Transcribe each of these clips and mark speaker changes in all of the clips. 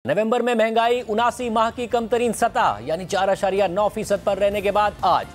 Speaker 1: नवंबर में महंगाई 79 माह की कम तरीन सतह यानी 4.9% पर रहने के बाद आज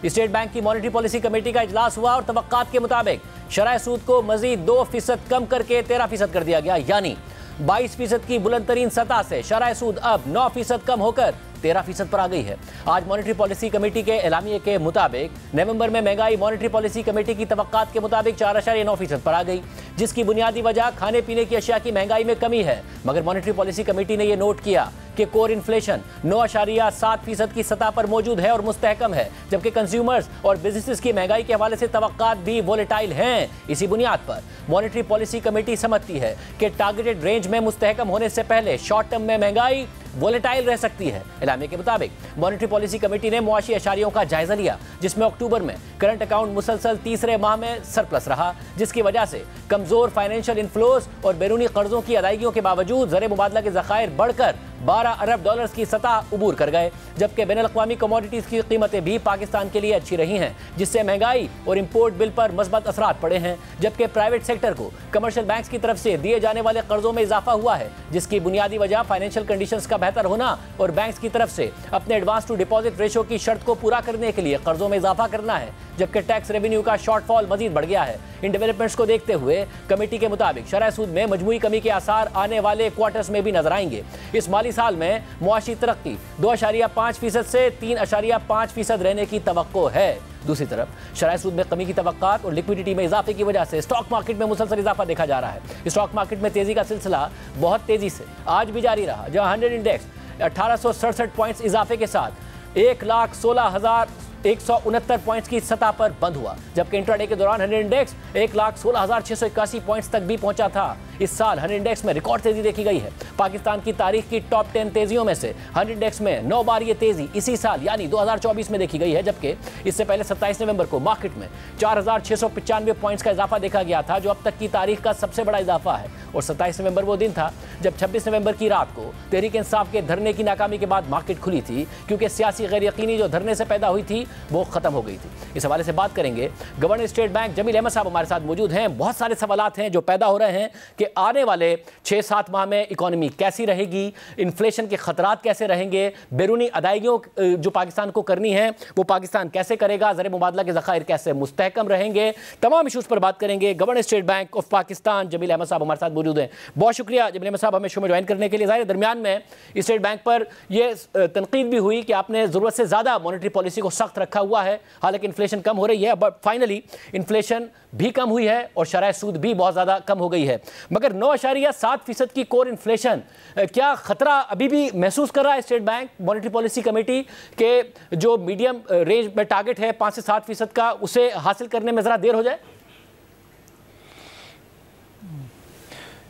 Speaker 1: स्टेट बैंक की मॉनेटरी पॉलिसी कमेटी का इजलास हुआ और तवक्कात के मुताबिक शरह सूद को मजीद 2% कम करके 13% कर दिया गया, यानी 22% की बुलंद तरीन सतह से शरह सूद अब 9% कम होकर 13% पर आ गई है। आज मॉनेटरी पॉलिसी कमेटी के एलामिये के मुताबिक नवंबर में महंगाई मॉनेटरी पॉलिसी कमेटी की तवक्कात के मुताबिक 4.9% पर आ गई, जिसकी बुनियादी वजह खाने पीने की अशिया की महंगाई में कमी है। मगर मॉनेटरी पॉलिसी कमेटी ने यह नोट किया कि कोर इन्फ्लेशन 9.7% की सतह पर मौजूद है और मुस्तहकम है, जबकि कंज्यूमर्स और बिजनेसेस की महंगाई के हवाले से तवक्कात भी वोलेटाइल हैं। इसी बुनियाद पर मॉनेटरी पॉलिसी कमेटी समझती है कि टारगेटेड रेंज में मुस्तहकम होने से पहले शॉर्ट टर्म में महंगाई वोलेटाइल रह सकती है। एलामिये के मुताबिक मॉनेटरी पॉलिसी कमेटी ने मुआशी अशारियों का जायजा लिया, जिसमें अक्टूबर में करंट अकाउंट मुसलसल तीसरे माह में सरप्लस रहा, जिसकी वजह से कमजोर फाइनेंशियल इन्फ्लोज और बैरूनी कर्जों की अदायगियों के बावजूद ज़र मुबादला के ज़खायर बढ़कर 12 अरब डॉलर्स की सतह उबूर कर गए, जबकि बैनुल-अक़वामी कमोडिटीज़ की कीमतें भी पाकिस्तान के लिए अच्छी रही हैं, जिससे महंगाई और इंपोर्ट बिल पर मस्बत असरात पड़े हैं। जबकि प्राइवेट सेक्टर को कमर्शियल बैंक्स की तरफ से दिए जाने वाले कर्जों में इजाफा हुआ है, जिसकी बुनियादी वजह फाइनेंशियल कंडीशंस का बेहतर होना और बैंक्स की तरफ से अपने एडवांस टू डिपॉजिट रेशो की शर्त को पूरा करने के लिए कर्जों में इजाफा करना है। जबकि टैक्स रेवेन्यू का शॉर्टफॉल मजीद बढ़ गया है। इन डेवलपमेंट्स को देखते हुए कमेटी के मुताबिक शरह सूद में मजमूई कमी के आसार आने वाले क्वार्टर्स में भी नजर आएंगे। इस माली साल में मुआशी तरक्की 2.5% से 3.5% रहने की तवक्को है। दूसरी तरफ शरह सूद में कमी की तवक्कात और लिक्विडिटी में इजाफे की वजह से स्टॉक मार्केट में मुसलसल इजाफा देखा जा रहा है। स्टॉक मार्केट में तेजी का सिलसिला बहुत तेजी से आज भी जारी रहा, जहां 100 इंडेक्स 1867 पॉइंट्स इजाफे के साथ 1,16,169 पॉइंट्स की सतह पर बंद हुआ, जबकि इंट्राडे के दौरान 100 इंडेक्स 1,16,681 पॉइंट्स तक भी पहुंचा था। इस साल 100 इंडेक्स में रिकॉर्ड तेजी देखी गई है। पाकिस्तान की तारीख की टॉप 10 तेजियों में से 100 इंडेक्स में 9 बार ये तेजी इसी साल यानी 2024 में देखी गई है, जबकि इससे पहले 27 नवंबर को मार्केट में 4,695 पॉइंट्स का इजाफा देखा गया था, जो अब तक की तारीख का सबसे बड़ा इजाफा है। और 27 नवंबर वो दिन था जब 26 नवंबर की रात को तहरीक इंसाफ के धरने की नाकामी के बाद मार्केट खुली थी, क्योंकि सियासी गैर यकीनी जो धरने से पैदा हुई थी वो खत्म हो गई थी। इस हवाले से बात करेंगे। Governor state bank Jameel Ahmed साहब हमारे साथ मौजूद हैं। बहुत सारे सवालात हैं जो पैदा हो रहे हैं कि आने वाले 6-7 माह में इकोनॉमी कैसी रहेगी, इन्फ्लेशन के खतरात कैसे रहेंगे, बैरूनी अदायगियों जो पाकिस्तान को करनी है वो पाकिस्तान कैसे करेगा, ज़र मुबादला के ज़खायर कैसे मुस्तहकम रहेंगे, तमाम इशूज़ पर बात करेंगे। Governor state bank of Pakistan Jameel Ahmed साहब हमारे साथ मौजूद हैं। बहुत शुक्रिया जमील अहमद साहब हमें शो में ज्वाइन करने के लिए। ज़ाहिर दरमियान में स्टेट बैंक पर यह तनकीद भी हुई कि आपने ज़रूरत से ज़्यादा मॉनेटरी पॉलिसी को सख्त रखा हुआ है, हालांकि इन्फ्लेशन कम हो रही है, बट फाइनली इन्फ्लेशन भी कम हुई है और शरह सूद भी बहुत ज़्यादा कम हो गई है। मगर 9.7% की कोर इन्फ्लेशन, क्या खतरा अभी भी महसूस कर रहा है state bank monetary policy committee के जो मीडियम रेंज में टारगेट है 5 से 7% का, उसे हासिल करने में ज़रा देर हो जाए?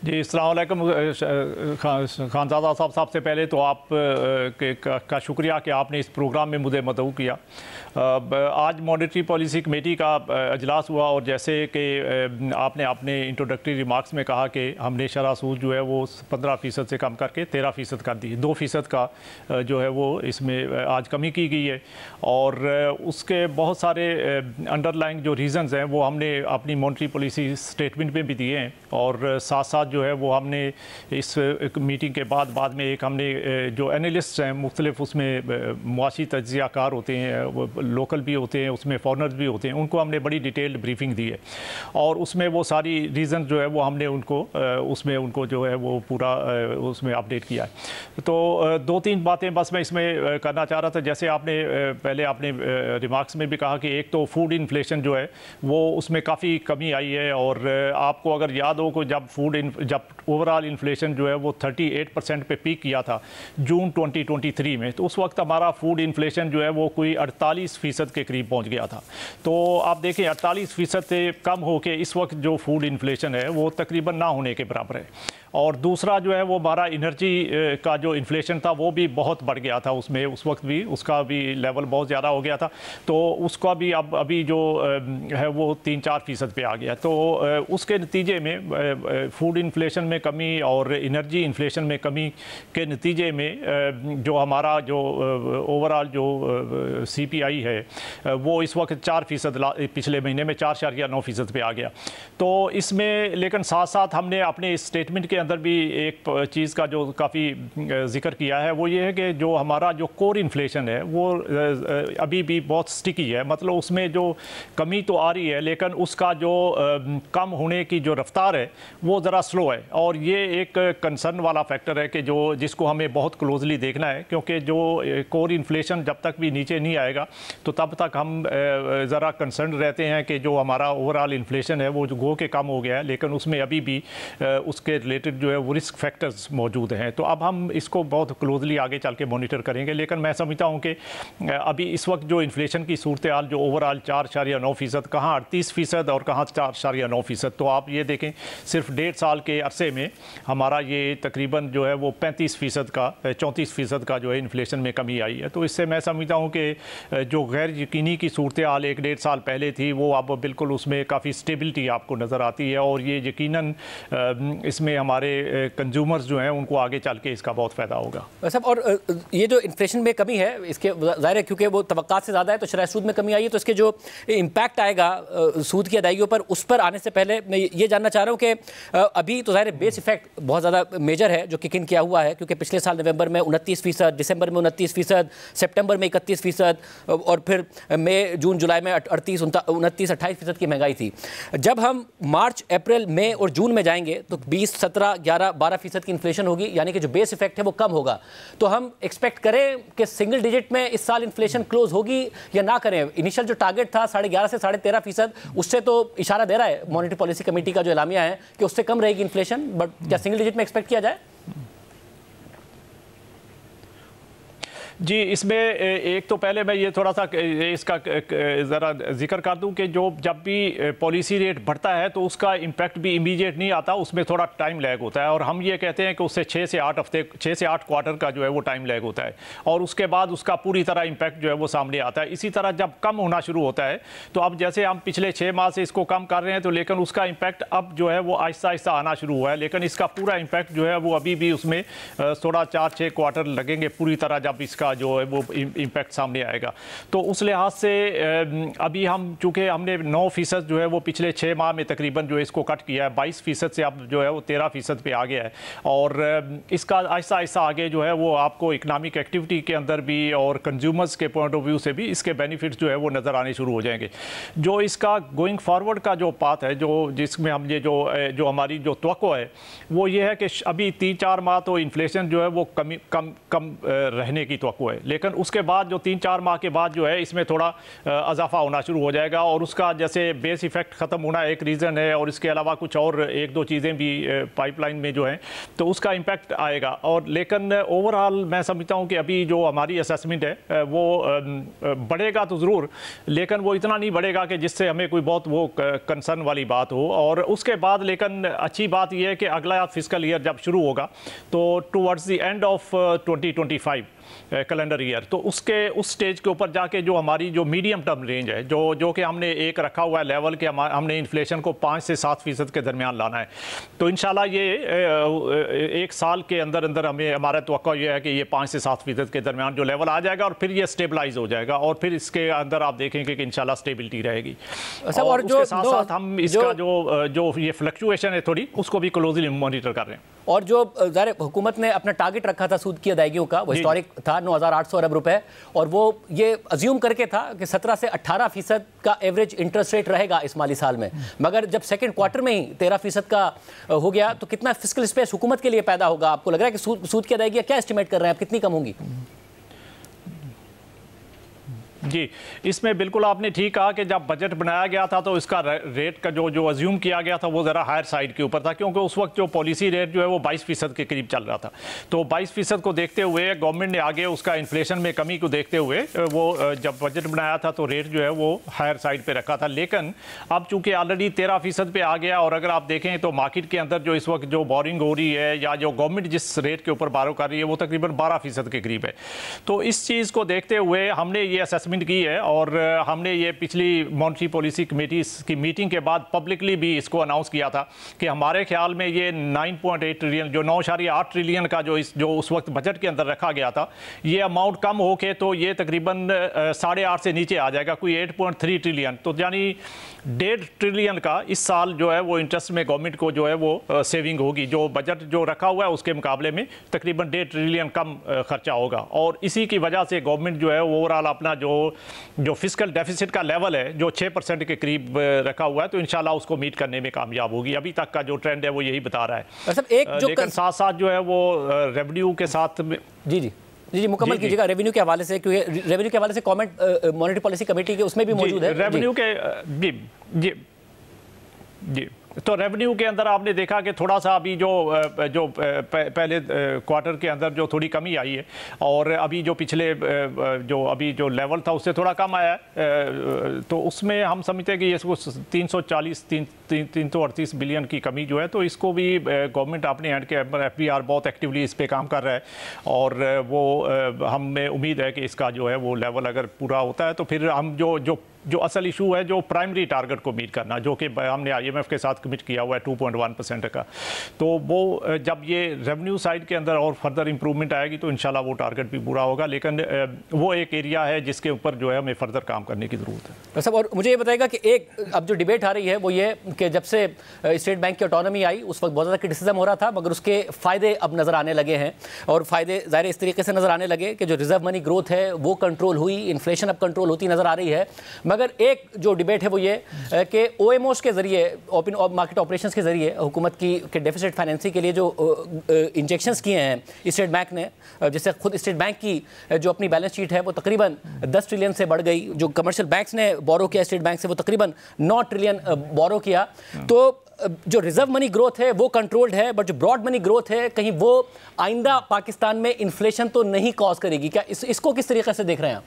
Speaker 2: जी अस्सलाम वालेकुम खानज़ादा साहब, सबसे पहले तो आप का शुक्रिया कि आपने इस प्रोग्राम में मुझे मदऊ किया। आज मॉनेटरी पॉलिसी कमेटी का अजलास हुआ और जैसे कि आपने अपने इंट्रोडक्टरी रिमार्क्स में कहा कि हमने शरह सूद जो है वो 15% से कम करके 13% कर दी, 2% का जो है वो इसमें आज कमी की गई है। और उसके बहुत सारे अंडरलाइंग जो रीज़न्स हैं वो हमने अपनी मॉनेटरी पॉलिसी स्टेटमेंट में भी दिए हैं, और साथ साथ जो है वो हमने इस मीटिंग के बाद में एक हमने जो एनालिस्ट हैं मुख्तलिफ, उसमें मुआशी तज्ज़ियाकार होते हैं, वो लोकल भी होते हैं, उसमें फॉरनर्स भी होते हैं, उनको हमने बड़ी डिटेल्ड ब्रीफिंग दी है और उसमें वो सारी रीज़न जो है वो हमने उनको उसमें उनको जो है वो पूरा उसमें अपडेट किया है। तो 2-3 बातें बस मैं इसमें करना चाह रहा था। जैसे आपने पहले आपने रिमार्क्स में भी कहा कि एक तो फूड इन्फ्लेशन जो है वो उसमें काफ़ी कमी आई है, और आपको अगर याद हो को जब ओवरऑल इन्फ्लेशन जो है वो 38% पे पीक किया था जून 2023 में, तो उस वक्त हमारा फूड इन्फ्लेशन जो है वो कोई 48% के करीब पहुंच गया था। तो आप देखें 48% से कम होके इस वक्त जो फूड इन्फ्लेशन है वो तकरीबन ना होने के बराबर है। और दूसरा जो है वो हमारा एनर्जी का जो इन्फ्लेशन था वो भी बहुत बढ़ गया था, उसमें उस वक्त भी उसका भी लेवल बहुत ज़्यादा हो गया था, तो उसका भी अब अभी जो है वो 3-4% पे आ गया। तो उसके नतीजे में फूड इन्फ्लेशन में कमी और एनर्जी इन्फ्लेशन में कमी के नतीजे में जो हमारा जो ओवरऑल जो CPI है वो इस वक्त 4%, पिछले महीने में 4.9% पे आ गया। तो इसमें लेकिन साथ साथ हमने अपने स्टेटमेंट के अंदर भी एक चीज़ का जो काफ़ी जिक्र किया है वो ये है कि जो हमारा जो कोर इन्फ्लेशन है वो अभी भी बहुत स्टिकी है, मतलब उसमें जो कमी तो आ रही है लेकिन उसका जो कम होने की जो रफ्तार है वो ज़रा स्लो है। और ये एक कंसर्न वाला फैक्टर है कि जो जिसको हमें बहुत क्लोजली देखना है, क्योंकि जो कोर इन्फ्लेशन जब तक भी नीचे नहीं आएगा तो तब तक हम ज़रा कंसर्न रहते हैं कि जो हमारा ओवरऑल इन्फ्लेशन है वो जो गो के कम हो गया है, लेकिन उसमें अभी भी उसके रिलेटेड जो है वो रिस्क फैक्टर्स मौजूद हैं। तो अब हम इसको बहुत क्लोजली आगे चल के मॉनिटर करेंगे, लेकिन मैं समझता हूँ कि अभी इस वक्त जो इन्फ्लेशन की सूरत हाल जो ओवरऑल 4.9%, कहाँ 38% और कहाँ 4.9%, तो आप ये देखें सिर्फ 1.5 साल के अरसे में हमारा ये तकरीबन जो है वो 35% का 34% का जो है इन्फ्लेशन में कमी आई है। तो इससे मैं समझता हूँ कि जो गैर यकीनी की सूरत हाल 1-1.5 साल पहले थी वो अब बिल्कुल उसमें काफ़ी स्टेबिलिटी आपको नज़र आती है, और ये यकीनन इसमें हमारे कंज्यूमर्स जो हैं उनको आगे चल के इसका बहुत फ़ायदा होगा।
Speaker 1: साहब, और ये जो इन्फ्लेशन में कमी है इसके ज़ाहिर है क्योंकि वो तवक्कात से ज़्यादा है तो शरह सूद में कमी आई है, तो इसके जो इम्पैक्ट आएगा सूद की अदायगियों पर, उस पर आने से पहले मैं ये जानना चाह रहा हूँ कि अभी तो ज़ाहिर बेस इफेक्ट बहुत ज़्यादा मेजर है जो किक इन किया हुआ है, क्योंकि पिछले साल नवंबर में 29%, दिसंबर में 29%, सितंबर में 31% और फिर मई जून जुलाई में 38, 29, 28% की महंगाई थी। जब हम मार्च, अप्रैल, मई और जून में जाएंगे तो 20, 17, 11, 12% की इन्फ्लेशन होगी, यानी कि जो बेस इफेक्ट है वो कम होगा। तो हम एक्सपेक्ट करें कि सिंगल डिजिट में इस साल इन्फ्लेशन क्लोज होगी या ना करें? इनिशियल जो टारगेट था 11.5 से 13.5%, उससे तो इशारा दे रहा है मॉनेटरी पॉलिसी कमेटी का जो एलामिया है कि उससे कम रहेगी इन्फ्लेशन, बट क्या सिंगल डिजिट में एक्सपेक्ट किया जाए?
Speaker 2: जी, इसमें एक तो पहले मैं ये थोड़ा सा इसका ज़रा जिक्र कर दूं कि जो जब भी पॉलिसी रेट बढ़ता है तो उसका इम्पैक्ट भी इमीडिएट नहीं आता, उसमें थोड़ा टाइम लैग होता है, और हम ये कहते हैं कि उससे 6 से 8 हफ्ते 6 से 8 क्वार्टर का जो है वो टाइम लैग होता है, और उसके बाद उसका पूरी तरह इम्पैक्ट जो है वो सामने आता है। इसी तरह जब कम होना शुरू होता है तो अब जैसे हम पिछले 6 माह से इसको कम कर रहे हैं तो लेकिन उसका इम्पैक्ट अब जो है वो आहिस्ता आहिस्ता आना शुरू हुआ है, लेकिन इसका पूरा इम्पैक्ट जो है वो अभी भी उसमें थोड़ा 4-6 क्वार्टर लगेंगे पूरी तरह जब इसका जो है वो इम्पैक्ट सामने आएगा। तो उस लिहाज से अभी हम चूँकि हमने 9% जो है वो पिछले 6 माह में तकरीबन जो है इसको कट किया है, 22% से अब जो है वो 13% पे आ गया है, और इसका आहिस्ता आहिस्ता आगे जो है वो आपको इकनॉमिक एक्टिविटी के अंदर भी और कंज्यूमर्स के पॉइंट ऑफ व्यू से भी इसके बेनिफिट्स जो है वो नज़र आने शुरू हो जाएंगे। जो इसका गोइंग फॉरवर्ड का जो पाथ है, जो जिसमें हम ये जो हमारी जो तवक्को है वो ये है कि अभी 3-4 माह तो इन्फ्लेशन जो है वो कम रहने की तवक्को है, लेकिन उसके बाद जो 3-4 माह के बाद जो है इसमें थोड़ा इजाफा होना शुरू हो जाएगा, और उसका जैसे बेस इफेक्ट ख़त्म होना एक रीज़न है, और इसके अलावा कुछ और 1-2 चीज़ें भी पाइपलाइन में जो हैं तो उसका इम्पैक्ट आएगा। और लेकिन ओवरऑल मैं समझता हूँ कि अभी जो हमारी असेसमेंट है वो बढ़ेगा तो ज़रूर, लेकिन वो इतना नहीं बढ़ेगा कि जिससे हमें कोई बहुत वो कंसर्न वाली बात हो। और उसके बाद लेकिन अच्छी बात यह है कि अगला फिस्कल ईयर जब शुरू होगा तो towards the end of 2025 calendar year, तो उस स्टेज के ऊपर जाके जो हमारी जो मीडियम टर्म रेंज है जो कि हमने एक रखा हुआ है लेवल के, हमने इन्फ्लेशन को 5 से 7% के दरमियान लाना है। तो इंशाल्लाह ये 1 साल के अंदर अंदर हमें हमारा तवक्को ये है कि ये 5 से 7% के दरमियान जो लेवल आ जाएगा और फिर ये स्टेबलाइज हो जाएगा, और फिर इसके अंदर आप देखेंगे कि इंशाल्लाह स्टेबिलिटी रहेगी। और जो साथ साथ हम इसका जो ये फ्लक्चुएशन है थोड़ी उसको भी क्लोजली मॉनिटर कर रहे हैं।
Speaker 1: और जो ज़ाहिर हुकूमत ने अपना टारगेट रखा था सूद की अदायगियों का, वो हिस्टोरिक था 9,800 अरब रुपए, और वो ये अज्यूम करके था कि 17 से 18% का एवरेज इंटरेस्ट रेट रहेगा इस माली साल में, मगर जब सेकंड क्वार्टर में ही 13% का हो गया तो कितना फिस्कल स्पेस हुकूमत के लिए पैदा होगा? आपको लग रहा है कि सूद की अदायगियाँ क्या एस्टिमेट कर रहे हैं आप, कितनी कम होंगी?
Speaker 2: जी, इसमें बिल्कुल आपने ठीक कहा कि जब बजट बनाया गया था तो इसका रेट का जो अज्यूम किया गया था वो ज़रा हायर साइड के ऊपर था, क्योंकि उस वक्त जो पॉलिसी रेट जो है वो 22% के करीब चल रहा था। तो 22% को देखते हुए गवर्नमेंट ने आगे उसका इन्फ्लेशन में कमी को देखते हुए वो जब बजट बनाया था तो रेट जो है वो हायर साइड पर रखा था, लेकिन अब चूँकि ऑलरेडी 13% पे आ गया, और अगर आप देखें तो मार्केट के अंदर जो इस वक्त जो बोरिंग हो रही है या जो गवर्नमेंट जिस रेट के ऊपर बारो कर रही है वो तकरीबन 12% के करीब है। तो इस चीज़ को देखते हुए हमने ये असेसमेंट अनाउंसमेंट की है और हमने ये पिछली मॉनेटरी पॉलिसी कमेटी की मीटिंग के बाद पब्लिकली भी इसको अनाउंस किया था कि हमारे ख्याल में ये 9.8 ट्रिलियन जो 9.8 ट्रिलियन का जो उस वक्त बजट के अंदर रखा गया था, ये अमाउंट कम होके तो ये तकरीबन 8.5 से नीचे आ जाएगा, कोई 8.3 ट्रिलियन। तो यानी 1.5 ट्रिलियन का इस साल जो है वो इंटरेस्ट में गवर्नमेंट को जो है वो सेविंग होगी। जो बजट जो रखा हुआ है उसके मुकाबले में तकरीबन 1.5 ट्रिलियन कम खर्चा होगा और इसी की वजह से गवर्नमेंट जो है ओवरऑल अपना जो फिस्कल डेफिसिट का लेवल है जो 6% के करीब रखा हुआ है, तो इंशाल्लाह उसको मीट करने में कामयाब होगी। अभी तक का जो ट्रेंड है वो यही बता रहा है। लेकिन साथ साथ जो है वो रेवेन्यू के साथ
Speaker 1: जी मुकम्मल कीजिएगा रेवेन्यू के हवाले से, क्योंकि रेवेन्यू के हवाले से कमेंट मॉनेटरी पॉलिसी कमेटी के उसमें भी मौजूद है।
Speaker 2: रेवेन्यू के जी तो रेवेन्यू के अंदर आपने देखा कि थोड़ा सा अभी जो पहले क्वार्टर के अंदर जो थोड़ी कमी आई है और अभी जो पिछले जो लेवल था उससे थोड़ा कम आया है, तो उसमें हम समझते हैं कि इसको 338 बिलियन की कमी जो है, तो इसको भी गवर्नमेंट अपने एंड के FBR बहुत एक्टिवली इस पे काम कर रहा है और वो हमें उम्मीद है कि इसका जो है वो लेवल अगर पूरा होता है तो फिर हम जो असल इशू है जो प्राइमरी टारगेट को मीट करना, जो कि हमने IMF के साथ कमिट किया हुआ है 2.1% का, तो वो जब ये रेवेन्यू साइड के अंदर और फर्दर इंप्रूवमेंट आएगी तो इंशाल्लाह वो टारगेट भी पूरा होगा। लेकिन वो एक एरिया है जिसके ऊपर जो है हमें फर्दर काम करने की ज़रूरत है।
Speaker 1: सब और मुझे ये बताएगा कि एक अब जो डिबेट आ रही है वो ये कि जब से स्टेट बैंक की ऑटोनॉमी आई उस वक्त बहुत ज़्यादा क्रिटिसिज्म हो रहा था, मगर उसके फ़ायदे अब नज़र आने लगे हैं और फ़ायदे ज़ाहिर इस तरीके से नज़र आने लगे कि जो रिजर्व मनी ग्रोथ है वो कंट्रोल हुई, इन्फ्लेशन अब कंट्रोल होती नज़र आ रही है। मगर एक जो डिबेट है वो ये कि OMOs के जरिए, ओपन मार्केट ऑपरेशंस के जरिए हुकूमत की के डेफिसिट फाइनेंसिंग के लिए जो इंजेक्शंस किए हैं स्टेट बैंक ने, जिससे खुद स्टेट बैंक की जो अपनी बैलेंस शीट है वो तकरीबन 10 ट्रिलियन से बढ़ गई। जो कमर्शियल बैंक्स ने बोरो किया स्टेट बैंक से वो तकरीबन 9 ट्रिलियन बोरो किया। तो जो रिजर्व मनी ग्रोथ है वो कंट्रोल्ड है, बट जो ब्रॉड मनी ग्रोथ है कहीं वो आइंदा पाकिस्तान में इन्फ्लेशन तो नहीं कॉज करेगी क्या? इसको किस तरीके से देख रहे हैं आप?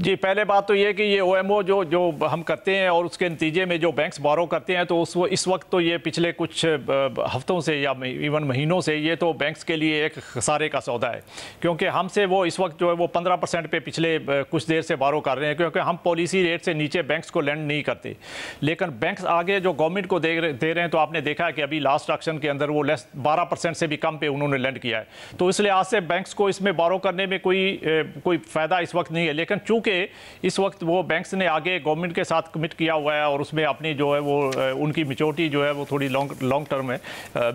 Speaker 2: जी, पहले बात तो ये कि ये OMO जो हम करते हैं और उसके नतीजे में जो बैंक्स बोरो करते हैं, तो इस वक्त तो ये पिछले कुछ हफ्तों से या इवन महीनों से ये तो बैंक्स के लिए एक खसारे का सौदा है, क्योंकि हमसे वो इस वक्त जो है वो 15% पे पिछले कुछ देर से बोरो कर रहे हैं, क्योंकि हम पॉलिसी रेट से नीचे बैंक्स को लेंड नहीं करते। लेकिन बैंक्स आगे जो गवर्नमेंट को दे रहे हैं, तो आपने देखा है कि अभी लास्ट ऑक्शन के अंदर वो 12% से भी कम पे उन्होंने लेंड किया है। तो इस लिहाज से बैंक्स को इसमें बोरो करने में कोई फ़ायदा इस वक्त नहीं है। लेकिन चूँकि इस वक्त वो बैंक्स ने आगे गवर्नमेंट के साथ कमिट किया हुआ है और उसमें अपनी जो है वो उनकी मैच्योरिटी जो है वो थोड़ी लॉन्ग टर्म है,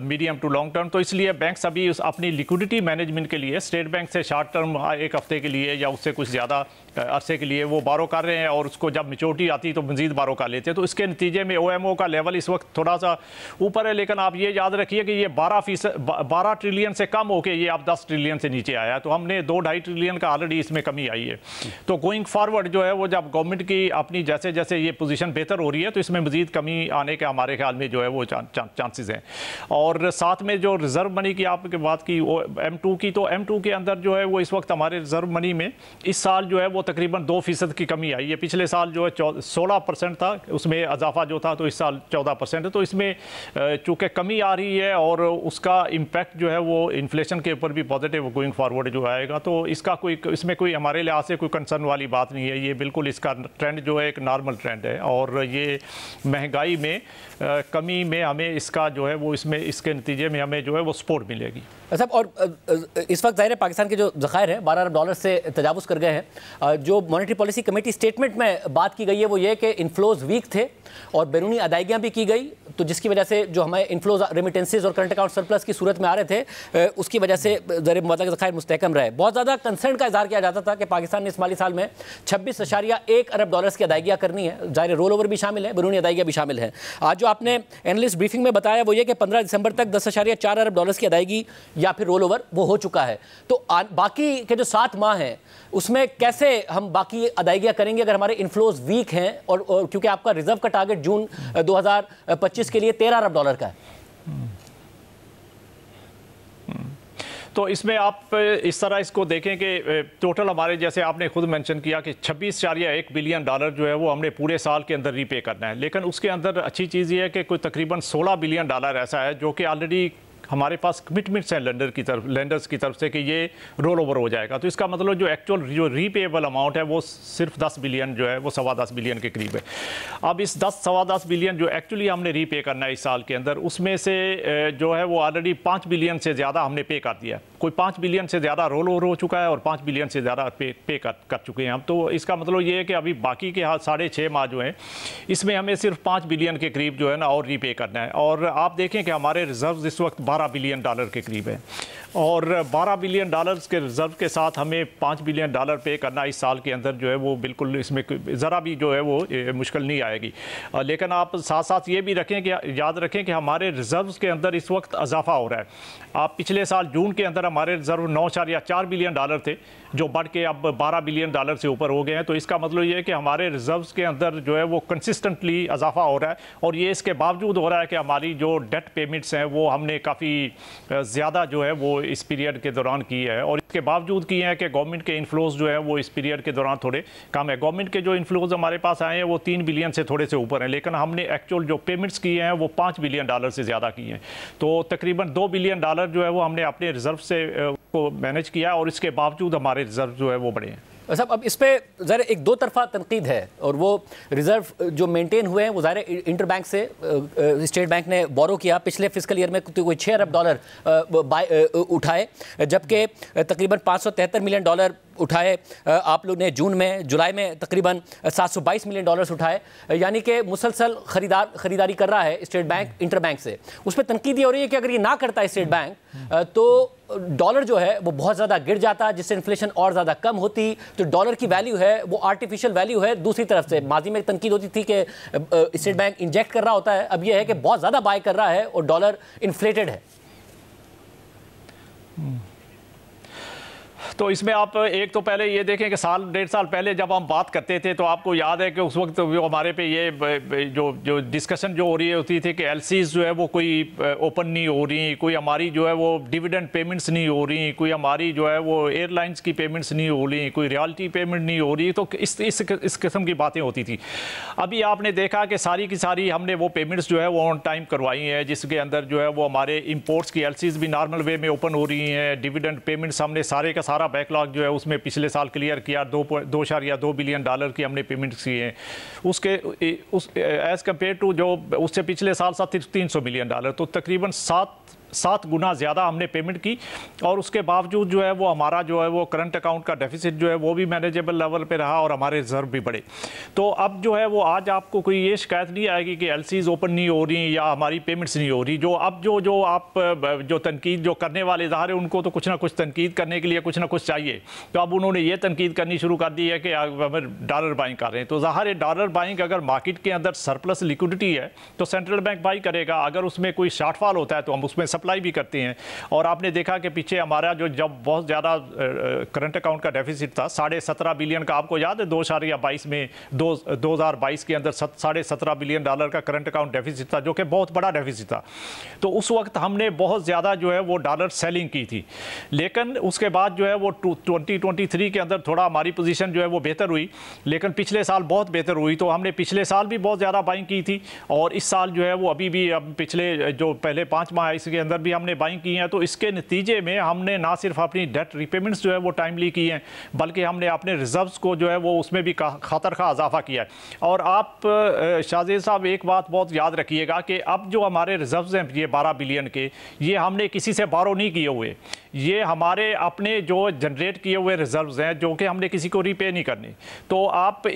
Speaker 2: मीडियम टू लॉन्ग टर्म, तो इसलिए बैंक्स अभी अपनी लिक्विडिटी मैनेजमेंट के लिए स्टेट बैंक से शॉर्ट टर्म एक हफ्ते के लिए या उससे कुछ ज़्यादा अरसे के लिए वो बोरो कर रहे हैं और उसको जब मैच्योरिटी आती है तो मजीद बोरो कर लेते हैं। तो इसके नतीजे में OMO का लेवल इस वक्त थोड़ा सा ऊपर है। लेकिन आप ये याद रखिए कि ये 12 ट्रिलियन से कम होकर ये आप 10 ट्रिलियन से नीचे आया है, तो हमने 2-2.5 ट्रिलियन का ऑलरेडी इसमें कमी आई है। तो गोइंग फॉरवर्ड जो है वो जब गवर्नमेंट की अपनी जैसे जैसे ये पोजीशन बेहतर हो रही है तो इसमें मजीद कमी आने के हमारे ख्याल में जो है वो चांसेस हैं। और साथ में जो रिजर्व मनी की आपके बात की M2 की, तो M2 के अंदर जो है वो इस वक्त हमारे रिजर्व मनी में इस साल जो है वो तकरीबन 2% की कमी आई है। पिछले साल जो है 16% था, उसमें इजाफा जो था, तो इस साल 14% है। तो इसमें चूँकि कमी आ रही है और उसका इम्पैक्ट जो है वो इन्फ्लेशन के ऊपर भी पॉजिटिव गोइंग फॉरवर्ड जो आएगा, तो इसमें कोई हमारे लिहाज से कोई कंसर्न वाली बात नहीं है। ये बिल्कुल इसका ट्रेंड जो है एक नॉर्मल ट्रेंड है और ये महंगाई में कमी में हमें इसका जो है वो इसके नतीजे में हमें जो है वो सपोर्ट मिलेगी।
Speaker 1: साहब, और इस वक्त ज़ाहिर है पाकिस्तान के जो ज़खायर है 12 अरब डॉलर से तजावुज़ कर गए हैं। जो मॉनेटरी पॉलिसी कमेटी स्टेटमेंट में बात की गई है वो ये कि इनफ्लोज वीक थे और बैरूनी अदायगियाँ भी की गई, तो जिसकी वजह से जो हमें इनफ्लोज रेमिटेंसेज और करंट अकाउंट सरप्लस की सूरत में आ रहे थे उसकी वजह से ज़र मुतल्लिक़ ज़खायर मुस्तहकम रहे। बहुत ज़्यादा कंसर्न का इज़हार किया जाता था कि पाकिस्तान ने इस माली साल में 26.1 अरब डॉलर्स की अदायगियाँ करनी है। ज़ाहिर रोल ओवर भी शामिल है, बैरूनी अदायगियाँ भी शामिल हैं। आज जो आपने एनालिस्ट ब्रीफिंग में बताया वो ये कि 15 दिसंबर तक 10.4 अरब डॉलर्स की अदायगी या फिर रोल ओवर वो हो चुका है। तो बाकी के जो 7 माह हैं उसमें कैसे हम बाकी अदायगियाँ करेंगे अगर हमारे इनफ्लोज वीक हैं और क्योंकि आपका रिजर्व का टारगेट जून 2025 के लिए 13 अरब डॉलर का है।
Speaker 2: तो इसमें आप इस तरह इसको देखें कि टोटल हमारे जैसे आपने खुद मेंशन किया कि 26.1 बिलियन डॉलर जो है वो हमने पूरे साल के अंदर रीपे करना है। लेकिन उसके अंदर अच्छी चीज़ ये है कि कोई तकरीबन 16 बिलियन डॉलर ऐसा है जो कि ऑलरेडी हमारे पास कमिटमेंट्स हैं लेंडर्स की तरफ से कि ये रोल ओवर हो जाएगा। तो इसका मतलब जो एक्चुअल जो रीपेएबल अमाउंट है वो सिर्फ 10 बिलियन जो है वो 10.25 बिलियन के करीब है। अब इस 10-10.25 बिलियन जो एक्चुअली हमने रीपे करना है इस साल के अंदर, उसमें से जो है वो ऑलरेडी 5 बिलियन से ज़्यादा हमने पे कर दिया। कोई 5 बिलियन से ज़्यादा रोल ओवर हो चुका है और 5 बिलियन से ज़्यादा पे कर चुके हैं हम। तो इसका मतलब ये है कि अभी बाकी के 6.5 माह जो हैं इसमें हमें सिर्फ 5 बिलियन के करीब जो है ना और रीपे करना है। और आप देखें कि हमारे रिजर्व इस वक्त 12 बिलियन डॉलर के करीब है और 12 बिलियन डॉलर्स के रिजर्व के साथ हमें 5 बिलियन डॉलर पे करना इस साल के अंदर जो है वो बिल्कुल इसमें ज़रा भी जो है वो मुश्किल नहीं आएगी। लेकिन आप साथ साथ ये भी रखें कि याद रखें कि हमारे रिजर्व्स के अंदर इस वक्त इजाफा हो रहा है। आप पिछले साल जून के अंदर हमारे रिजर्व 9.4 बिलियन डॉलर थे जो बढ़ के अब 12 बिलियन डॉलर से ऊपर हो गए हैं। तो इसका मतलब ये है कि हमारे रिजर्व्स के अंदर जो है वो कंसिस्टेंटली इजाफा हो रहा है और ये इसके बावजूद हो रहा है कि हमारी जो डेट पेमेंट्स हैं वो हमने काफ़ी ज़्यादा जो है वो इस पीरियड के दौरान की है और इसके बावजूद किए हैं कि गवर्नमेंट के इन्फ्लोज जो है वो इस पीरियड के दौरान थोड़े कम है। गवर्नमेंट के जो इन्फ्लोज हमारे पास आए हैं वो 3 बिलियन से थोड़े से ऊपर हैं, लेकिन हमने एक्चुअल जो पेमेंट्स किए हैं वो 5 बिलियन डॉलर से ज़्यादा किए हैं। तो तकरीबन 2 बिलियन डॉलर जो है वो हमने अपने रिजर्व से को मैनेज किया और इसके बावजूद हमारे रिजर्व जो है वो बढ़े हैं।
Speaker 1: साहब अब इस पे ज़रा एक दो तरफा तनकीद है और वो रिजर्व जो मेंटेन हुए हैं वो ज़ाहिर इंटर बैंक से स्टेट बैंक ने बोरो किया। पिछले फिस्कल ईयर में कोई 6 अरब डॉलर उठाए जबकि तकरीबन 573 मिलियन डॉलर उठाए आप लोग ने जून में। जुलाई में तकरीबन 722 मिलियन डॉलर्स उठाए, यानी कि मुसलसल खरीदारी कर रहा है स्टेट बैंक इंटर बैंक से। उस पर तनकीद ये हो रही है कि अगर ये ना करता है स्टेट बैंक तो डॉलर जो है वो बहुत ज़्यादा गिर जाता, जिससे इन्फ्लेशन और ज़्यादा कम होती। तो डॉलर की वैल्यू है वो आर्टिफिशियल वैल्यू है। दूसरी तरफ से माजी में तनकीद होती थी कि स्टेट बैंक इंजेक्ट कर रहा होता है, अब यह है कि बहुत ज़्यादा बाय कर रहा है और डॉलर इन्फ्लेटेड है।
Speaker 2: तो इसमें आप एक तो पहले ये देखें कि साल 1.5 साल पहले जब हम बात करते थे तो आपको याद है कि उस वक्त हमारे पे ये जो डिस्कशन जो हो रही होती थी कि एलसीज जो है वो कोई ओपन नहीं हो रही, कोई हमारी जो है वो डिविडेंड पेमेंट्स नहीं हो रही, कोई हमारी जो है वो एयरलाइंस की पेमेंट्स नहीं हो रही, कोई रॉयल्टी पेमेंट नहीं हो रही। तो इस किस्म की बातें होती थी। अभी आपने देखा कि सारी की सारी हमने वो पेमेंट्स जो है वो ऑन टाइम करवाई हैं, जिसके अंदर जो है वो हमारे इम्पोर्ट्स की एलसीज भी नॉर्मल वे में ओपन हो रही हैं। डिविडेंड पेमेंट्स हमने सारे का सारा बैकलॉग जो है उसमें पिछले साल क्लियर किया। 2.2 बिलियन डॉलर की हमने पेमेंट्स किए हैं। उसके एज कम्पेयर टू जो उससे पिछले साल 300 मिलियन डॉलर, तो तकरीबन 7 गुना ज़्यादा हमने पेमेंट की। और उसके बावजूद जो है वो हमारा जो है वो करंट अकाउंट का डेफिसिट जो है वो भी मैनेजेबल लेवल पे रहा और हमारे रिजर्व भी बढ़े। तो अब जो है वो आज आपको कोई ये शिकायत नहीं आएगी कि एलसीज ओपन नहीं हो रही या हमारी पेमेंट्स नहीं हो रही। जो अब जो आप जो तनकीद जो करने वाले ज़ाहिर है उनको तो कुछ ना कुछ तनकीद करने के लिए कुछ ना कुछ चाहिए। तो अब उन्होंने ये तनकीद करनी शुरू कर दी है कि हम डॉलर बाइंग कर रहे हैं। तो ज़ाहिर है डॉलर बाइंग अगर मार्केट के अंदर सरप्लस लिक्विडिटी है तो सेंट्रल बैंक बाई करेगा। अगर उसमें कोई शॉर्टफॉल होता है तो हम उसमें सप्लाई भी करते हैं। और आपने देखा कि पीछे हमारा जो जब बहुत ज़्यादा करंट अकाउंट का डेफिसिट था 17.5 बिलियन का, आपको याद है 2022 में 2022 के अंदर 17.5 बिलियन डॉलर का करंट अकाउंट डेफिसिट था, जो कि बहुत बड़ा डेफिसिट था। तो उस वक्त हमने बहुत ज़्यादा जो है वो डॉलर सेलिंग की थी। लेकिन उसके बाद जो है वो 2023 के अंदर थोड़ा हमारी पोजीशन जो है वो बेहतर हुई, लेकिन पिछले साल बहुत बेहतर हुई। तो हमने पिछले साल भी बहुत ज़्यादा बाइंग की थी और इस साल जो है वो अभी भी अब पिछले जो पहले 5 माह इसके अंदर भी हमने बाइंग की हैं। तो इसके नतीजे में हमने ना सिर्फ अपनी डेट रिपेमेंट्स जो है वो टाइमली की हैं, बल्कि हमने अपने रिजर्व्स को जो है वो उसमें भी खातर खा इजाफा किया है। और आप शाहजेद साहब एक बात बहुत याद रखिएगा कि अब जो हमारे रिजर्व्स हैं ये 12 बिलियन के, ये हमने किसी से बारो नहीं किए हुए, ये हमारे अपने जो जनरेट किए हुए रिजर्व्स हैं जो कि हमने किसी को रीपे नहीं करनी। तो आप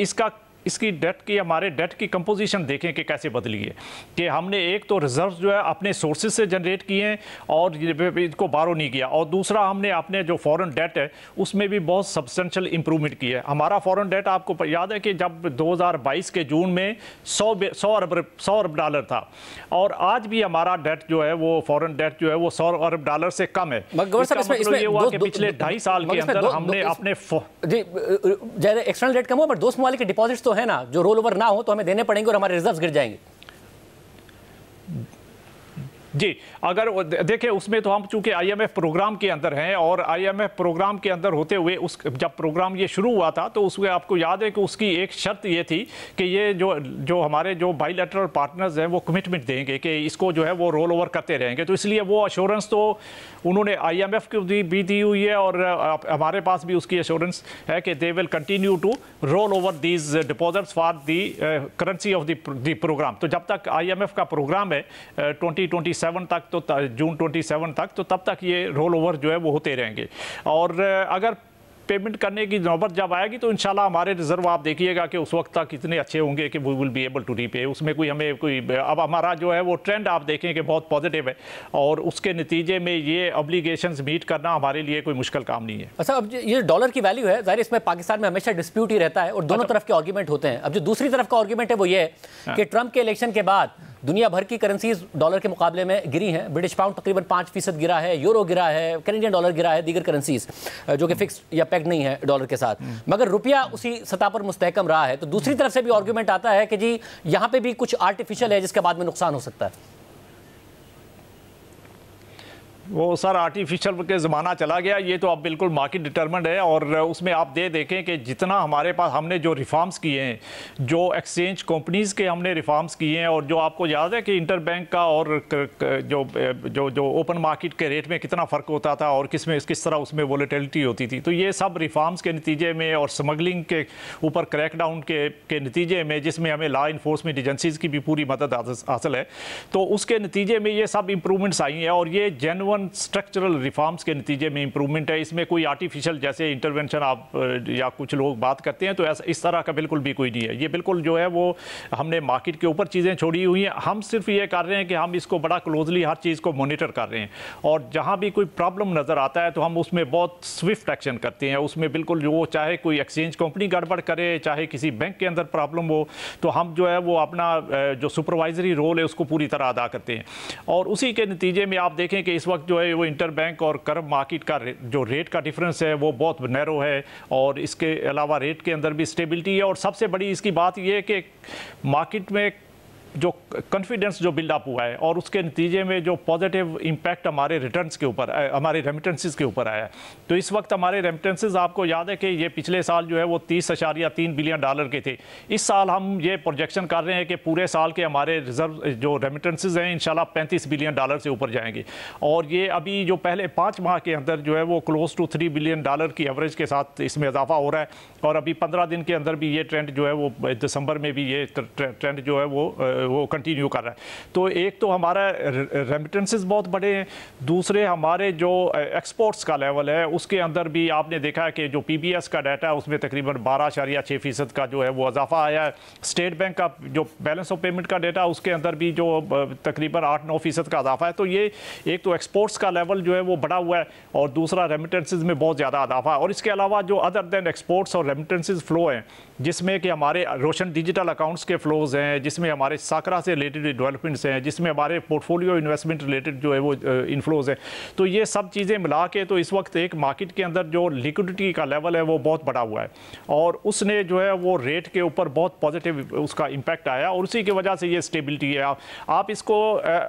Speaker 2: इसकी डेट की हमारे डेट की कंपोजिशन देखें कि कैसे बदली है कि हमने एक तो रिजर्व्स जो है अपने सोर्सेज से जनरेट किए हैं और इनको बारो नहीं किया, और दूसरा हमने अपने जो फॉरेन डेट है उसमें भी बहुत सब्सटेंशियल इंप्रूवमेंट की है। हमारा फॉरेन डेट आपको याद है कि जब 2022 के जून में 100 अरब डॉलर था और आज भी हमारा डेट जो है वो फॉरेन डेट जो है वो 100 अरब डॉलर से कम है। ये हुआ कि पिछले 2.5 साल के अंदर हमने अपने
Speaker 1: एक्सटर्नल डेट कम हुआ, बट दोस्त ममालिक के डिपॉजिट्स है ना जो रोल ओवर ना हो तो हमें देने पड़ेंगे और हमारे रिजर्व्स गिर जाएंगे।
Speaker 2: जी, अगर देखिए उसमें तो हम चूंकि आईएमएफ प्रोग्राम के अंदर हैं और आईएमएफ प्रोग्राम के अंदर होते हुए उस जब प्रोग्राम ये शुरू हुआ था तो उसमें आपको याद है कि उसकी एक शर्त ये थी कि ये जो हमारे जो बायलैटरल पार्टनर्स हैं वो कमिटमेंट देंगे कि इसको जो है वो रोल ओवर करते रहेंगे। तो इसलिए वो अश्योरेंस तो उन्होंने आईएमएफ को भी दी हुई है और हमारे पास भी उसकी अश्योरेंस है कि they will continue to roll over these deposits for the currency of the programme. तो जब तक आईएमएफ का प्रोग्राम है 2027 तक, तो जून 27 तक, तो तब तक ये रोल ओवर जो है वो होते रहेंगे। और अगर पेमेंट करने की नौबत जब आएगी तो इंशाल्लाह हमारे रिजर्व आप देखिएगा कि उस वक्त तक इतने अच्छे होंगे कि we will be able to repay. उसमें कोई हमें कोई अब हमारा जो है वो ट्रेंड आप देखें कि बहुत पॉजिटिव है और उसके नतीजे में ये ऑब्लिगेशंस मीट करना हमारे लिए कोई मुश्किल काम नहीं है।
Speaker 1: अच्छा, अब ये डॉलर की वैल्यू है, जाहिर इसमें पाकिस्तान में हमेशा डिस्प्यूट ही रहता है और दोनों तरफ के आर्ग्यूमेंट होते हैं। अब जो दूसरी तरफ का आर्ग्यूमेंट है वो ये है कि ट्रंप के इलेक्शन के बाद दुनिया भर की करेंसीज डॉलर के मुकाबले में गिरी हैं। ब्रिटिश पाउंड तकरीबन 5% गिरा है, यूरो गिरा है, कैनेडियन डॉलर गिरा है, दीगर करेंसीज जो कि फिक्स या पैक्ड नहीं है डॉलर के साथ, मगर रुपया उसी सतह पर मुस्तहकम रहा है। तो दूसरी तरफ से भी आर्गुमेंट आता है कि जी यहाँ पे भी कुछ आर्टिफिशियल है जिसके बाद में नुकसान हो सकता है।
Speaker 2: वो सर आर्टिफिशियल के ज़माना चला गया, ये तो अब बिल्कुल मार्केट डिटरमिन्ड है। और उसमें आप देखें कि जितना हमारे पास हमने जो रिफॉर्म्स किए हैं, जो एक्सचेंज कंपनीज़ के हमने रिफॉर्म्स किए हैं, और जो आपको याद है कि इंटर बैंक का और जो ओपन मार्केट के रेट में कितना फ़र्क होता था और किस तरह उसमें वोलेटिलिटी होती थी, तो ये सब रिफॉर्म्स के नतीजे में और स्मगलिंग के ऊपर क्रैकडाउन के नतीजे में, जिसमें हमें लॉ इन्फोर्समेंट एजेंसीज़ की भी पूरी मदद हासिल है, तो उसके नतीजे में ये सब इंप्रूवमेंट्स आई हैं और ये जेन्युइन स्ट्रक्चरल रिफॉर्म्स के नतीजे में इंप्रूवमेंट है। इसमें कोई आर्टिफिशियल जैसे इंटरवेंशन आप या कुछ लोग बात करते हैं तो ऐसा इस तरह का बिल्कुल भी कोई नहीं है। ये बिल्कुल जो है वो हमने मार्केट के ऊपर चीज़ें छोड़ी हुई हैं। हम सिर्फ ये कर रहे हैं कि हम इसको बड़ा क्लोजली हर चीज़ को मॉनिटर कर रहे हैं और जहाँ भी कोई प्रॉब्लम नज़र आता है तो हम उसमें बहुत स्विफ्ट एक्शन करते हैं। उसमें बिल्कुल जो चाहे कोई एक्सचेंज कंपनी गड़बड़ करे, चाहे किसी बैंक के अंदर प्रॉब्लम हो, तो हम जो है वो अपना जो सुपरवाइजरी रोल है उसको पूरी तरह अदा करते हैं। और उसी के नतीजे में आप देखें कि इस वक्त जो है वो इंटर बैंक और करंट मार्केट का जो रेट का डिफरेंस है वो बहुत नैरो है और इसके अलावा रेट के अंदर भी स्टेबिलिटी है। और सबसे बड़ी इसकी बात ये है कि मार्केट में जो कॉन्फिडेंस जो बिल्डअप हुआ है और उसके नतीजे में जो पॉजिटिव इम्पैक्ट हमारे रिटर्न्स के ऊपर, हमारे रेमिटेंसेस के ऊपर आया है। तो इस वक्त हमारे रेमिटेंसेस आपको याद है कि ये पिछले साल जो है वो 30.3 बिलियन डॉलर के थे। इस साल हम ये प्रोजेक्शन कर रहे हैं कि पूरे साल के हमारे रिजर्व जो रेमिटेंसेस हैं इंशाल्लाह 35 बिलियन डॉलर से ऊपर जाएंगे। और ये अभी जो पहले 5 माह के अंदर जो है वो क्लोज टू 3 बिलियन डॉलर की एवरेज के साथ इसमें इजाफा हो रहा है। और अभी 15 दिन के अंदर भी ये ट्रेंड जो है वो दिसंबर में भी ये ट्रेंड जो है वो कंटिन्यू कर रहा है। तो एक तो हमारा रेमिटेंसेस बहुत बड़े हैं, दूसरे हमारे जो एक्सपोर्ट्स का लेवल है उसके अंदर भी आपने देखा है कि जो पीबीएस का डाटा है उसमें तकरीबन 12.6% का जो है वो इजाफा आया है। स्टेट बैंक का जो बैलेंस ऑफ पेमेंट का डाटा उसके अंदर भी जो तकरीबन 8-9% का इजाफा है। तो ये एक तो एक्सपोर्ट्स का लेवल जो है वो बढ़ा हुआ है और दूसरा रेमिटेंसेस में बहुत ज़्यादा इजाफा है। और इसके अलावा जो अदर देन एक्सपोर्ट्स और रेमिटेंसेस फ्लो हैं, जिसमें कि हमारे रोशन डिजिटल अकाउंट्स के फ्लोज हैं, जिसमें हमारे साकरा से रिलेटेड डेवलपमेंट्स हैं, जिसमें हमारे पोर्टफोलियो इन्वेस्टमेंट रिलेटेड जो है वो इनफ्लोज हैं। तो ये सब चीज़ें मिला के तो इस वक्त एक मार्केट के अंदर जो लिक्विडिटी का लेवल है वो बहुत बड़ा हुआ है और उसने जो है वो रेट के ऊपर बहुत पॉजिटिव उसका इम्पैक्ट आया और उसी की वजह से ये स्टेबिलिटी है। आप इसको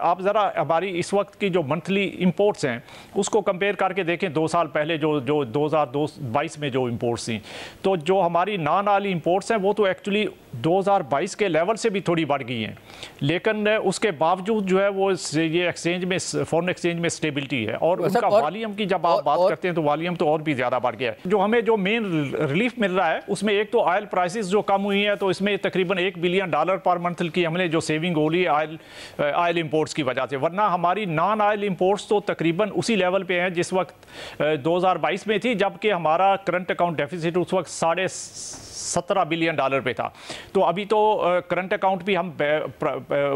Speaker 2: आप ज़रा हमारी इस वक्त की जो मंथली इम्पोर्ट्स हैं उसको कंपेयर करके देखें 2 साल पहले जो 2022 में जो इम्पोर्ट्स थी, तो जो हमारी नॉन ऑयल इम्पोर्ट्स हैं वो तो एक्चुअली 2022 के लेवल से भी थोड़ी बढ़ गई हैं, लेकिन उसके बावजूद जो है वो ये एक्सचेंज में, फॉरेन एक्सचेंज में स्टेबिलिटी है। और उनका वॉल्यूम की जब आप बात करते हैं तो वॉल्यूम तो और भी ज़्यादा बढ़ गया है। जो हमें जो मेन रिलीफ मिल रहा है उसमें एक तो ऑयल प्राइसेस जो कम हुई है, तो इसमें तकरीबन $1 बिलियन पर मंथ की हमने जो सेविंग हो ली ऑयल इंपोर्ट्स की वजह से, वरना हमारी नॉन ऑयल इंपोर्ट्स तो तकरीबन उसी लेवल पे हैं जिस वक्त 2022 में थी, जबकि हमारा करंट अकाउंट डेफिसिट उस वक्त $17 बिलियन पे था। तो अभी तो करंट अकाउंट भी हम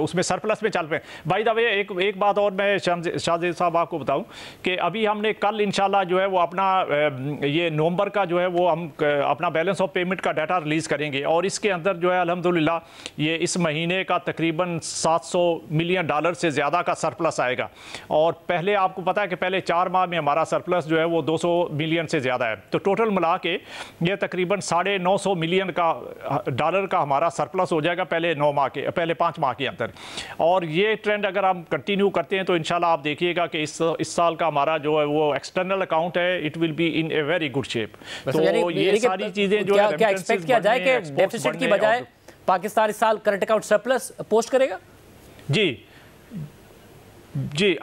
Speaker 2: उसमें सरप्लस में चल पे। बाय द वे एक बात और मैं शाहजेब साहब आपको बताऊं कि अभी हमने कल इंशाल्लाह जो है वो अपना ये नवंबर का जो है वो हम अपना बैलेंस ऑफ पेमेंट का डाटा रिलीज़ करेंगे और इसके अंदर जो है अल्हम्दुलिल्लाह ये इस महीने का तकरीबन $700 मिलियन से ज़्यादा का सरप्लस आएगा। और पहले आपको पता है कि पहले 4 माह में हमारा सरप्लस जो है वो 200 मिलियन से ज़्यादा है। तो टोटल मिला के ये तकरीबन $950 $900 मिलियन डॉलर का हमारा सरप्लस हो जाएगा पहले 5 माह के अंदर। और ये ट्रेंड अगर हम कंटिन्यू करते हैं तो इंशाल्लाह आप देखिएगा कि इस साल का हमारा जो है वो एक्सटर्नल अकाउंट है, it will be in a very good shape. तो ये सारी चीजें जो है,
Speaker 1: क्या एक्सपेक्ट किया जाए कि डेफिसिट की बजाय पाकिस्तान इस साल करंट अकाउंट सरप्लस पोस्ट करेगा? जी,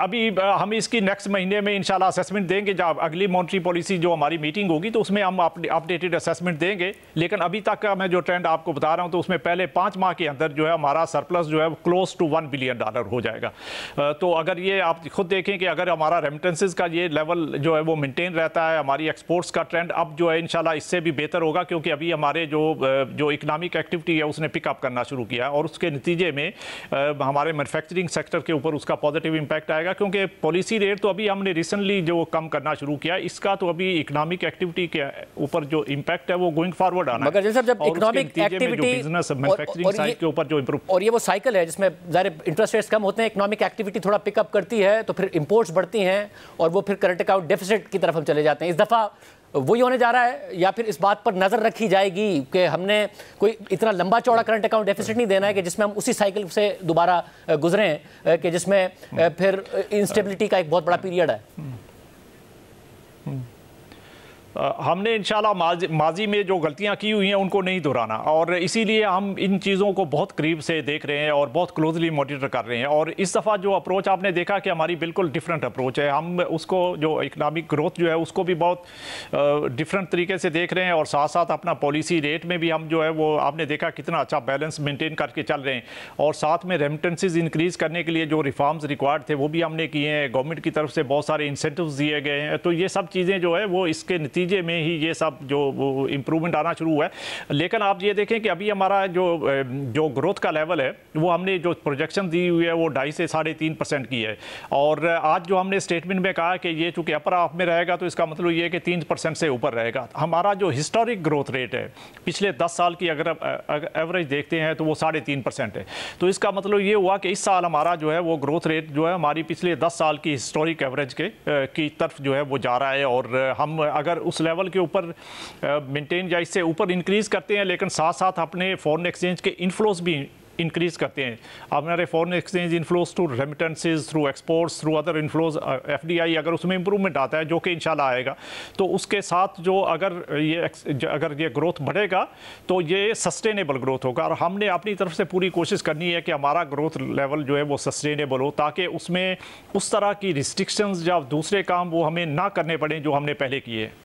Speaker 1: अभी हम इसकी नेक्स्ट महीने में इंशाल्लाह असेसमेंट देंगे। जब अगली मॉनेटरी पॉलिसी जो हमारी मीटिंग होगी तो उसमें हम अपडेटेड असेसमेंट देंगे। लेकिन अभी तक का मैं जो ट्रेंड आपको बता रहा हूं तो उसमें पहले 5 माह के अंदर जो है हमारा सरप्लस जो है क्लोज टू $1 बिलियन हो जाएगा। तो अगर ये आप खुद देखें कि अगर हमारा रेमिटेंसेस का ये लेवल जो है वो मेंटेन रहता है, हमारी एक्सपोर्ट्स का ट्रेंड अब जो है इंशाल्लाह इससे भी बेहतर होगा, क्योंकि अभी हमारे जो इकनॉमिक एक्टिविटी है उसने पिकअप करना शुरू किया और उसके नतीजे में हमारे मैन्युफैक्चरिंग सेक्टर के ऊपर उसका पॉजिटिव इंपैक्ट आएगा। क्योंकि पॉलिसी रेट तो अभी हमने रिसेंटली जो कम करना शुरू किया, इसका तो अभी इकोनॉमिक एक्टिविटी के ऊपर जो इंपैक्ट है वो गोइंग फॉरवर्ड आना है। मगर जैसे जब economic activity
Speaker 2: business manufacturing side के ऊपर जो इंप्रूव,
Speaker 1: और ये वो साइकिल है जिसमें ज़ाहिर इंटरेस्ट रेट्स कम होते हैं, इकोनॉमिक एक्टिविटी थोड़ा पिकअप करती है तो फिर इंपोर्ट्स बढ़ती हैं और वो फिर करंट अकाउंट डेफिसिट की तरफ हम चले जाते हैं। इस दफ़ा वही होने जा रहा है, या फिर इस बात पर नजर रखी जाएगी कि हमने कोई इतना लंबा चौड़ा करंट अकाउंट डेफिसिट नहीं देना है कि जिसमें हम उसी साइकिल से दोबारा गुजरें कि जिसमें फिर इंस्टेबिलिटी का एक बहुत बड़ा पीरियड है?
Speaker 2: हमने इंशाल्लाह माजी में जो गलतियां की हुई हैं उनको नहीं दोहराना, और इसीलिए हम इन चीज़ों को बहुत करीब से देख रहे हैं और बहुत क्लोजली मॉनिटर कर रहे हैं। और इस दफ़ा जो अप्रोच आपने देखा कि हमारी बिल्कुल डिफरेंट अप्रोच है, हम उसको जो इकनॉमिक ग्रोथ जो है उसको भी बहुत डिफरेंट तरीके से देख रहे हैं, और साथ साथ अपना पॉलिसी रेट में भी हम जो है वो आपने देखा कितना अच्छा बैलेंस मेनटेन करके चल रहे हैं। और साथ में रेमिटेंसेस इंक्रीज़ करने के लिए जो रिफॉर्म्स रिक्वायर्ड थे वो भी हमने किए हैं, गवर्नमेंट की तरफ से बहुत सारे इंसेंटिव्स दिए गए हैं। तो ये सब चीज़ें जो है वो इसके नतीजे में ही ये सब जो इम्प्रूवमेंट आना शुरू हुआ है। लेकिन आप ये देखें कि अभी हमारा जो ग्रोथ का लेवल है वो हमने जो प्रोजेक्शन दी हुई है वो 2.5 से 3.5% की है। और आज जो हमने स्टेटमेंट में कहा कि ये चूंकि अपर हाफ में रहेगा तो इसका मतलब ये है कि 3% से ऊपर रहेगा। हमारा जो हिस्टोरिक ग्रोथ रेट है पिछले 10 साल की अगर एवरेज देखते हैं तो वो 3.5% है। तो इसका मतलब ये हुआ कि इस साल हमारा जो है वो ग्रोथ रेट जो है हमारी पिछले 10 साल की हिस्टोरिक एवरेज की तरफ जो है वो जा रहा है। और हम अगर उस लेवल के ऊपर मेंटेन या इससे ऊपर इंक्रीज करते हैं, लेकिन साथ साथ अपने फॉरेन एक्सचेंज के इनफ्लोज भी इंक्रीज करते हैं। हमारे foreign exchange inflows through remittances, through exports, through other inflows, FDI अगर उसमें इंप्रूवमेंट आता है जो कि इंशाल्लाह आएगा, तो उसके साथ जो अगर ये ग्रोथ बढ़ेगा तो ये सस्टेनेबल ग्रोथ होगा। और हमने अपनी तरफ से पूरी कोशिश करनी है कि हमारा ग्रोथ लेवल जो है वो सस्टेनेबल हो, ताकि उसमें उस तरह की रिस्ट्रिक्शंस या दूसरे काम वो हमें ना करने पड़े जो हमने पहले किए।